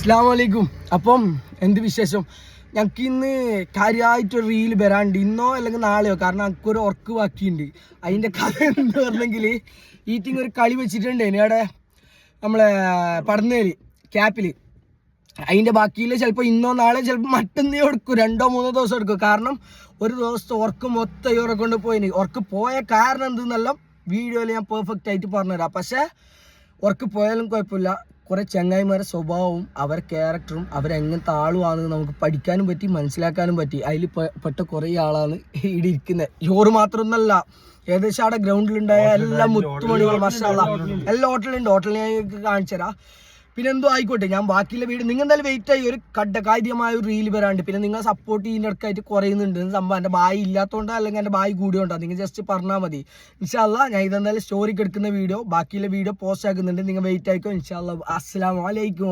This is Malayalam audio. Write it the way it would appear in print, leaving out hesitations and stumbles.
അസ്സലാമലൈക്കും. അപ്പം എന്ത് വിശേഷം? ഞങ്ങൾക്ക് ഇന്ന് കാര്യമായിട്ടൊരു റീൽ വരാണ്ട്, ഇന്നോ അല്ലെങ്കിൽ നാളെയോ. കാരണം ഞങ്ങൾക്കൊരു ഉറക്ക് ബാക്കിയുണ്ട്. അതിൻ്റെ കഥ എന്ന് പറഞ്ഞെങ്കിൽ ഈറ്റിങ് ഒരു കളി വെച്ചിട്ടുണ്ട് ഇവിടെ നമ്മളെ പടന്നേല് ക്യാപ്പിൽ. അതിൻ്റെ ബാക്കിയിൽ ചിലപ്പോൾ ഇന്നോ നാളെ ചിലപ്പോൾ മറ്റന്നേ എടുക്കും, 2-3 ദിവസം എടുക്കും. കാരണം ഒരു ദിവസത്തെ ഉറക്ക് മൊത്തം ഇവരെ കൊണ്ട് പോയിന്. ഉറക്ക് പോയ കാരണം എന്തെന്നെല്ലാം വീഡിയോയിൽ ഞാൻ പെർഫെക്റ്റ് ആയിട്ട് പറഞ്ഞുതരാം. പക്ഷേ ഉറക്ക് പോയാലും കുഴപ്പമില്ല. കുറേ ചങ്ങായിമാരുടെ സ്വഭാവവും അവരുടെ ക്യാരക്ടറും അവരെങ്ങനത്തെ ആളുമാണെന്ന് നമുക്ക് പഠിക്കാനും പറ്റി, മനസ്സിലാക്കാനും പറ്റി. അതിൽ പെട്ട കുറേ ആളാണ് ഇവിടെ ഇരിക്കുന്നത്. യോറ് മാത്രമൊന്നല്ല, ഏകദേശം അവിടെ ഗ്രൗണ്ടിലുണ്ടായ എല്ലാ മുത്തുമണികൾ മാഷാഅല്ലാ എല്ലാ ഹോട്ടലുണ്ട്. ഹോട്ടലിൽ ഞാൻ കാണിച്ചു തരാം. പിന്നെ എന്തോ ആയിക്കോട്ടെ, ഞാൻ ബാക്കിയുള്ള വീട് നിങ്ങൾ എന്തായാലും വെയിറ്റ് ആയി. ഒരു കാര്യമായ ഒരു റീൽ വരാണ്ട്. പിന്നെ നിങ്ങൾ സപ്പോർട്ട് ചെയ്യുന്ന ഇടക്കായിട്ട് കുറയുന്നുണ്ട് സംഭവം. എൻ്റെ ബായി ഇല്ലാത്തതുകൊണ്ടോ അല്ലെങ്കിൽ എൻ്റെ ബായി കൂടിയോണ്ടോ നിങ്ങൾ ജസ്റ്റ് പറഞ്ഞാൽ മതി. ഇൻഷാ അല്ലാ ഞാൻ ഇതെന്തായാലും സ്റ്റോറിക്ക് എടുക്കുന്ന വീഡിയോ, ബാക്കിയുള്ള വീഡിയോ പോസ്റ്റ് ആക്കുന്നുണ്ട്. നിങ്ങൾ വെയിറ്റ് ആയിക്കോ. ഇൻഷാ അല്ലാ. അസ്സലാമു അലൈക്കും.